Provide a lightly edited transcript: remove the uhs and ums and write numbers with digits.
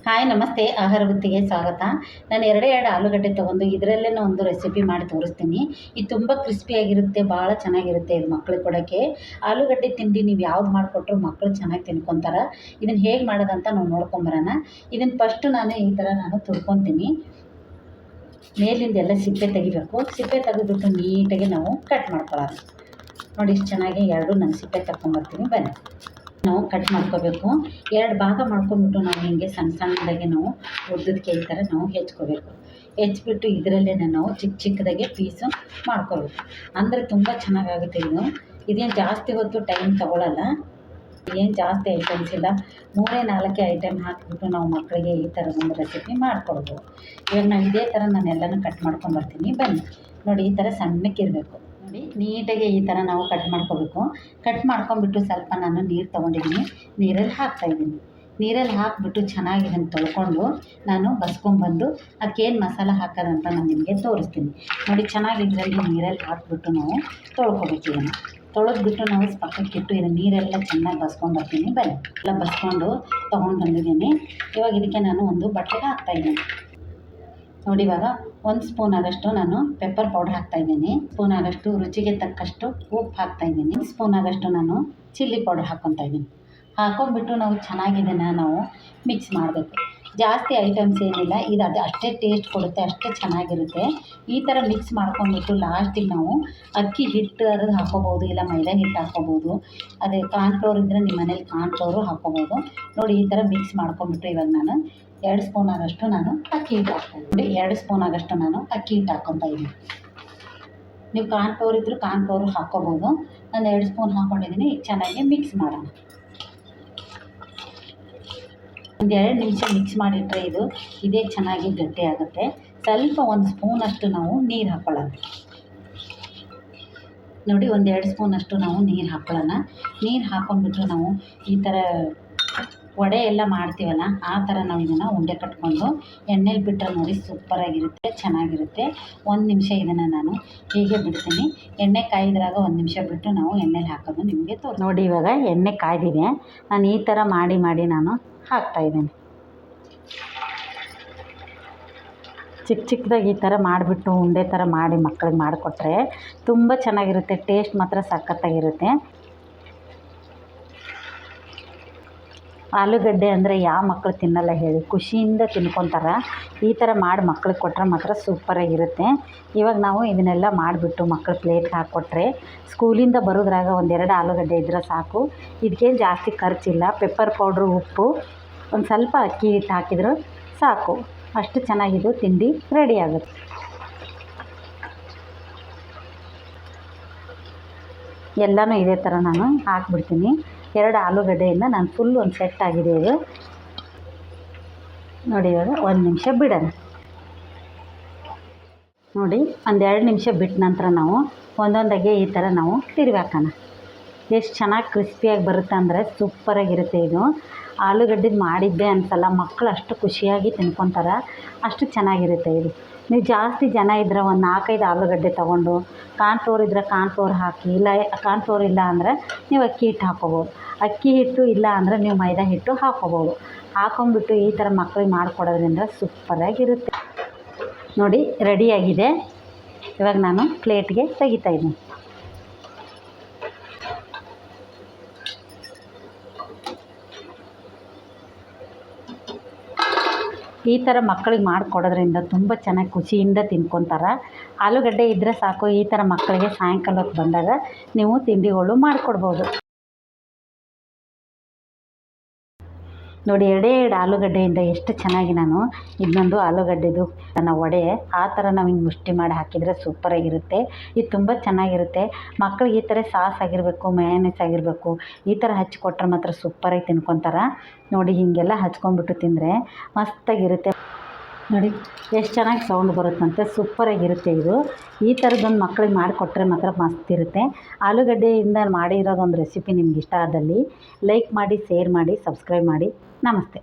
Hi ನಮಸ್ತೆ, ಆಹಾರ ವೃತ್ತಿಗೆ ಸ್ವಾಗತ. ನಾನು ಎರಡೇ ಆಲೂಗಡ್ಡೆ ತೊಗೊಂಡು ಇದರಲ್ಲೇ ಒಂದು ರೆಸಿಪಿ ಮಾಡಿ ತೋರಿಸ್ತೀನಿ. ಇದು ತುಂಬ ಕ್ರಿಸ್ಪಿಯಾಗಿರುತ್ತೆ, ಭಾಳ ಚೆನ್ನಾಗಿರುತ್ತೆ. ಇದು ಮಕ್ಳಿಗೆ ಕೊಡೋಕ್ಕೆ ಆಲೂಗಡ್ಡೆ ತಿಂಡಿ ನೀವು ಯಾವ್ದು ಮಾಡಿಕೊಟ್ರು ಮಕ್ಕಳು ಚೆನ್ನಾಗಿ ತಿನ್ಕೊತಾರೆ. ಇದನ್ನು ಹೇಗೆ ಮಾಡೋದಂತ ನಾವು ನೋಡ್ಕೊಂಬರೋಣ. ಇದನ್ನು ಫಸ್ಟು ಈ ಥರ ತುರ್ಕೊತೀನಿ. ಮೇಲಿಂದ ಎಲ್ಲ ಸಿಪ್ಪೆ ತೆಗಿಬೇಕು. ಸಿಪ್ಪೆ ತೆಗೆದುಬಿಟ್ಟು ನೀಟಾಗಿ ನಾವು ಕಟ್ ಮಾಡ್ಕೊಳ್ಳೋಣ. ನೋಡಿ, ಇಷ್ಟು ಚೆನ್ನಾಗಿ ನಾನು ಸಿಪ್ಪೆ ತಗೊಂಬರ್ತೀನಿ. ಬನ್ನಿ, ನಾವು ಕಟ್ ಮಾಡ್ಕೋಬೇಕು. ಎರಡು ಭಾಗ ಮಾಡ್ಕೊಂಬಿಟ್ಟು ನಾವು ಹೀಗೆ ಸಣ್ಣ ಸಣ್ಣದಾಗಿ ನಾವು ಉದ್ದದಕ್ಕೆ ಈ ಥರ ನಾವು ಹೆಚ್ಕೋಬೇಕು. ಹೆಚ್ಬಿಟ್ಟು ಇದರಲ್ಲೇ ನಾವು ಚಿಕ್ಕ ಚಿಕ್ಕದಾಗೆ ಪೀಸು ಮಾಡ್ಕೋಬೇಕು. ಅಂದರೆ ತುಂಬ ಚೆನ್ನಾಗಾಗುತ್ತೆ. ಇದೇನು ಜಾಸ್ತಿ ಹೊತ್ತು ಟೈಮ್ ತೊಗೊಳ್ಳಲ್ಲ. ಏನು ಜಾಸ್ತಿ ಐಟಮ್ಸ್ ಇಲ್ಲ, 3-4 ಐಟಮ್ ಹಾಕಿಬಿಟ್ಟು ನಾವು ಮಕ್ಕಳಿಗೆ ಈ ಥರದ ಒಂದು ರೆಸಿಪಿ ಮಾಡಿಕೊಡ್ಬೋದು. ಇವಾಗ ನಾವು ಇದೇ ಥರ ನಾನೆಲ್ಲನೂ ಕಟ್ ಮಾಡ್ಕೊಂಬರ್ತೀನಿ. ಬನ್ನಿ, ನೋಡಿ, ಈ ಥರ ಸಣ್ಣಕ್ಕಿರಬೇಕು. ನೋಡಿ, ನೀಟಾಗಿ ಈ ಥರ ನಾವು ಕಟ್ ಮಾಡ್ಕೋಬೇಕು. ಕಟ್ ಮಾಡ್ಕೊಂಬಿಟ್ಟು ಸ್ವಲ್ಪ ನಾನು ನೀರು ತೊಗೊಂಡಿದ್ದೀನಿ, ನೀರಲ್ಲಿ ಹಾಕ್ತಾಯಿದ್ದೀನಿ. ನೀರಲ್ಲಿ ಹಾಕಿಬಿಟ್ಟು ಚೆನ್ನಾಗಿ ಇದನ್ನು ತೊಳ್ಕೊಂಡು ನಾನು ಬಸ್ಕೊಂಬಂದು ಅದಕ್ಕೇನು ಮಸಾಲ ಹಾಕೋದಂತ ನಾನು ನಿಮಗೆ ತೋರಿಸ್ತೀನಿ. ನೋಡಿ, ಚೆನ್ನಾಗಿ ಇದರಲ್ಲಿ ನೀರಲ್ಲಿ ಹಾಕಿಬಿಟ್ಟು ನಾವು ತೊಳ್ಕೊಬೇಕು. ಇದನ್ನು ತೊಳೆದ್ಬಿಟ್ಟು ನಾವು ಪಕ್ಕಕ್ಕಿಟ್ಟು ಇದನ್ನು ನೀರೆಲ್ಲ ಚೆನ್ನಾಗಿ ಬಸ್ಕೊಂಬರ್ತೀನಿ. ಬನ್ನಿ, ಎಲ್ಲ ಬಸ್ಕೊಂಡು ತೊಗೊಂಡು ಬಂದಿದ್ದೀನಿ. ಇವಾಗ ಇದಕ್ಕೆ ನಾನು ಒಂದು ಬಟ್ಟೆಗೆ ಹಾಕ್ತಾಯಿದ್ದೀನಿ. ನೋಡಿ, ಇವಾಗ 1 ಸ್ಪೂನ್ ಆಗೋಷ್ಟು ನಾನು ಪೆಪ್ಪರ್ ಪೌಡ್ರ್ ಹಾಕ್ತಾಯಿದ್ದೀನಿ. ಸ್ಪೂನ್ ಆಗೋಷ್ಟು ರುಚಿಗೆ ತಕ್ಕಷ್ಟು ಉಪ್ಪು ಹಾಕ್ತಾಯಿದ್ದೀನಿ. 1 ಸ್ಪೂನ್ ಆಗೋಷ್ಟು ನಾನು ಚಿಲ್ಲಿ ಪೌಡ್ರ್ ಹಾಕ್ಕೊತಾ ಇದ್ದೀನಿ. ಹಾಕೊಂಡ್ಬಿಟ್ಟು ನಾವು ಚೆನ್ನಾಗಿದನ್ನು ನಾವು ಮಿಕ್ಸ್ ಮಾಡಬೇಕು. ಜಾಸ್ತಿ ಐಟಮ್ಸ್ ಏನಿಲ್ಲ, ಅದು ಅಷ್ಟೇ ಟೇಸ್ಟ್ ಕೊಡುತ್ತೆ, ಅಷ್ಟೇ ಚೆನ್ನಾಗಿರುತ್ತೆ. ಈ ಥರ ಮಿಕ್ಸ್ ಮಾಡ್ಕೊಂಡ್ಬಿಟ್ಟು ಲಾಸ್ಟಿಗೆ ನಾವು ಅಕ್ಕಿ ಹಿಟ್ಟು ಅದ್ರದ್ದು ಹಾಕ್ಕೋಬೋದು, ಇಲ್ಲ ಮೈದಾ ಹಿಟ್ಟು ಹಾಕ್ಕೋಬೋದು. ಅದೇ ಕಾರ್ನ್ಫ್ಲೋರ್ ಇದ್ದರೆ ನಿಮ್ಮ ಮನೇಲಿ ಕಾರ್ನ್ಫ್ಲೋರು ಹಾಕ್ಕೋಬೋದು. ನೋಡಿ, ಈ ಥರ ಮಿಕ್ಸ್ ಮಾಡ್ಕೊಂಡ್ಬಿಟ್ಟು ಇವಾಗ ನಾನು 2 ಸ್ಪೂನ್ ಆಗೋಷ್ಟು ನಾನು ಅಕ್ಕಿ ಹಿಟ್ಟು ಹಾಕ್ತೀನಿ. ನೋಡಿ, 2 ಸ್ಪೂನ್ ಆಗೋಷ್ಟು ನಾನು ಅಕ್ಕಿ ಹಿಟ್ಟು ಹಾಕ್ಕೊತಾ ಇದ್ದೀನಿ. ನೀವು ಕಾರ್ನ್ಫ್ಲೋರ್ ಇದ್ದರೂ ಕಾರ್ನ್ಫ್ಲೋರು ಹಾಕ್ಕೋಬೋದು. ನಾನು 2 ಸ್ಪೂನ್ ಹಾಕ್ಕೊಂಡಿದ್ದೀನಿ. ಚೆನ್ನಾಗಿ ಮಿಕ್ಸ್ ಮಾಡೋಣ. ಒಂದು 2 ನಿಮಿಷ ಮಿಕ್ಸ್ ಮಾಡಿಟ್ರೆ ಇದೇ ಚೆನ್ನಾಗಿ ಗಟ್ಟಿ ಆಗುತ್ತೆ. ಸ್ವಲ್ಪ 1 ಸ್ಪೂನಷ್ಟು ನಾವು ನೀರು ಹಾಕ್ಕೊಳ್ಳೋಣ. ನೋಡಿ, 1-2 ಸ್ಪೂನಷ್ಟು ನಾವು ನೀರು ಹಾಕ್ಕೊಳ್ಳೋಣ. ನೀರು ಹಾಕ್ಕೊಂಡ್ಬಿಟ್ಟು ನಾವು ಈ ಥರ ವಡೆ ಎಲ್ಲ ಮಾಡ್ತೀವಲ್ಲ, ಆ ಥರ ನಾವು ಇದನ್ನು ಉಂಡೆ ಕಟ್ಕೊಂಡು ಎಣ್ಣೆಲಿ ಬಿಟ್ಟರೆ ನೋಡಿ ಸೂಪರಾಗಿರುತ್ತೆ, ಚೆನ್ನಾಗಿರುತ್ತೆ. 1 ನಿಮಿಷ ಇದನ್ನು ನಾನು ಹೀಗೆ ಬಿಡ್ತೀನಿ. ಎಣ್ಣೆ ಕಾಯ್ದ್ರಾಗ 1 ನಿಮಿಷ ಬಿಟ್ಟು ನಾವು ಎಣ್ಣೆಲಿ ಹಾಕೋದು ನಿಮಗೆ ನೋಡಿ. ಇವಾಗ ಎಣ್ಣೆ ಕಾಯ್ದಿದೆ. ನಾನು ಈ ಥರ ಮಾಡಿ ನಾನು ಹಾಕ್ತಾಯಿದ್ದೀನಿ. ಚಿಕ್ಕದಾಗಿ ಈ ಥರ ಮಾಡಿಬಿಟ್ಟು ಉಂಡೆ ಥರ ಮಾಡಿ ಮಕ್ಕಳಿಗೆ ಮಾಡಿಕೊಟ್ರೆ ತುಂಬ ಚೆನ್ನಾಗಿರುತ್ತೆ. ಟೇಸ್ಟ್ ಮಾತ್ರ ಸಖತ್ತಾಗಿರುತ್ತೆ. ಆಲೂಗಡ್ಡೆ ಅಂದರೆ ಯಾವ ಮಕ್ಕಳು ತಿನ್ನಲ್ಲ ಹೇಳಿ, ಖುಷಿಯಿಂದ ತಿನ್ಕೊತಾರೆ. ಈ ಥರ ಮಾಡಿ ಮಕ್ಳಿಗೆ ಕೊಟ್ಟರೆ ಮಾತ್ರ ಸೂಪರಾಗಿರುತ್ತೆ. ಇವಾಗ ನಾವು ಇದನ್ನೆಲ್ಲ ಮಾಡಿಬಿಟ್ಟು ಮಕ್ಕಳು ಪ್ಲೇಟ್ಗೆ ಹಾಕ್ಕೊಟ್ರೆ ಸ್ಕೂಲಿಂದ ಬರೋದ್ರಾಗ 1-2 ಆಲೂಗಡ್ಡೆ ಇದ್ದರೆ ಸಾಕು. ಇದಕ್ಕೇನು ಜಾಸ್ತಿ ಖರ್ಚಿಲ್ಲ. ಪೆಪ್ಪರ್ ಪೌಡ್ರು, ಉಪ್ಪು, ಒಂದು ಸ್ವಲ್ಪ ಅಕ್ಕಿ ಹಿಟ್ಟು ಹಾಕಿದ್ರು ಸಾಕು. ಅಷ್ಟು ಚೆನ್ನಾಗಿದ್ದು ತಿಂಡಿ ರೆಡಿ ಆಗುತ್ತೆ. ಎಲ್ಲನೂ ಇದೇ ಥರ ನಾನು ಹಾಕ್ಬಿಡ್ತೀನಿ. 2 ಆಲೂಗಡ್ಡೆಯಿಂದ ನಾನು ಫುಲ್ ಒಂದು ಸೆಟ್ ಆಗಿದೆ ಇದು. ನೋಡಿ, ಇವಾಗ 1 ನಿಮಿಷ ಬಿಡೋಣ. ನೋಡಿ, 1-2 ನಿಮಿಷ ಬಿಟ್ಟ ನಂತರ ನಾವು ಒಂದೊಂದಾಗೆ ಈ ಥರ ನಾವು ತಿರುಗಾಕೋಣ. ಎಷ್ಟು ಚೆನ್ನಾಗಿ ಕ್ರಿಸ್ಪಿಯಾಗಿ ಬರುತ್ತೆ ಅಂದರೆ ಸೂಪರಾಗಿರುತ್ತೆ. ಇದು ಆಲೂಗಡ್ಡೆದು ಮಾಡಿದ್ದೆ ಅನಿಸಲ್ಲ, ಮಕ್ಕಳು ಅಷ್ಟು ಖುಷಿಯಾಗಿ ತಿನ್ಕೊತಾರೆ, ಅಷ್ಟು ಚೆನ್ನಾಗಿರುತ್ತೆ ಇದು. ನೀವು ಜಾಸ್ತಿ ಜನ ಇದ್ದರೆ 4-5 ಆಲೂಗಡ್ಡೆ ತೊಗೊಂಡು ಕಾರ್ನ್ಫ್ಲೋರ್ ಇದ್ದರೆ ಕಾರ್ನ್ಫ್ಲೋರ್ ಹಾಕಿ, ಇಲ್ಲ ಕಾರ್ನ್ಫ್ಲೋರ್ ಇಲ್ಲ ಅಂದರೆ ನೀವು ಅಕ್ಕಿ ಹಿಟ್ಟು ಹಾಕ್ಕೋಬೋದು. ಅಕ್ಕಿ ಹಿಟ್ಟು ಇಲ್ಲ ಅಂದರೆ ನೀವು ಮೈದಾ ಹಿಟ್ಟು ಹಾಕ್ಕೋಬೋದು. ಹಾಕೊಂಡ್ಬಿಟ್ಟು ಈ ಥರ ಮಕ್ಕಳಿಗೆ ಮಾಡಿಕೊಡೋದ್ರಿಂದ ಸೂಪರಾಗಿರುತ್ತೆ. ನೋಡಿ, ರೆಡಿಯಾಗಿದೆ. ಇವಾಗ ನಾನು ಪ್ಲೇಟ್ಗೆ ತೆಗಿತಾಯಿದ್ದೀನಿ. ಈ ಥರ ಮಕ್ಕಳಿಗೆ ಮಾಡಿಕೊಡೋದ್ರಿಂದ ತುಂಬ ಚೆನ್ನಾಗಿ ಖುಷಿಯಿಂದ ತಿನ್ಕೊತಾರೆ. ಆಲೂಗಡ್ಡೆ ಇದ್ದರೆ ಸಾಕು, ಈ ಥರ ಮಕ್ಕಳಿಗೆ ಸಾಯಂಕಾಲ ಹೊತ್ತು ಬಂದಾಗ ನೀವು ತಿಂಡಿಗಳು ಮಾಡಿಕೊಡ್ಬೋದು. ನೋಡಿ, 2 ಆಲೂಗಡ್ಡೆಯಿಂದ ಎಷ್ಟು ಚೆನ್ನಾಗಿ ನಾನು ಇನ್ನೊಂದು ಆಲೂಗಡ್ಡೆದು ನನ್ನ ವಡೆ ಆ ಥರ ನಾವು ಹಿಂಗೆ ಮುಷ್ಟಿ ಮಾಡಿ ಹಾಕಿದರೆ ಸೂಪರಾಗಿರುತ್ತೆ. ಇದು ತುಂಬ ಚೆನ್ನಾಗಿರುತ್ತೆ. ಮಕ್ಕಳಿಗೆ ಈ ಥರ ಸಾಸ್ ಆಗಿರಬೇಕು, ಮಯೋನೈಸ್ ಆಗಿರಬೇಕು, ಈ ಥರ ಹಚ್ಕೊಟ್ರೆ ಮಾತ್ರ ಸೂಪರಾಗಿ ತಿನ್ಕೊತಾರೆ. ನೋಡಿ, ಹೀಗೆಲ್ಲ ಹಚ್ಕೊಂಡ್ಬಿಟ್ಟು ತಿಂದರೆ ಮಸ್ತಾಗಿರುತ್ತೆ. ನೋಡಿ, ಎಷ್ಟು ಚೆನ್ನಾಗಿ ಸೌಂಡ್ ಬರುತ್ತಂತೆ, ಸೂಪರಾಗಿರುತ್ತೆ ಇದು. ಈ ಥರದ್ದೊಂದು ಮಕ್ಕಳಿಗೆ ಮಾಡಿಕೊಟ್ರೆ ಮಾತ್ರ ಮಸ್ತ್ ಇರುತ್ತೆ. ಆಲೂಗಡ್ಡೆಯಿಂದ ಮಾಡಿರೋದೊಂದು ರೆಸಿಪಿ ನಿಮ್ಗೆ ಇಷ್ಟ ಆದಲ್ಲಿ ಲೈಕ್ ಮಾಡಿ, ಶೇರ್ ಮಾಡಿ, ಸಬ್ಸ್ಕ್ರೈಬ್ ಮಾಡಿ. ನಮಸ್ತೆ.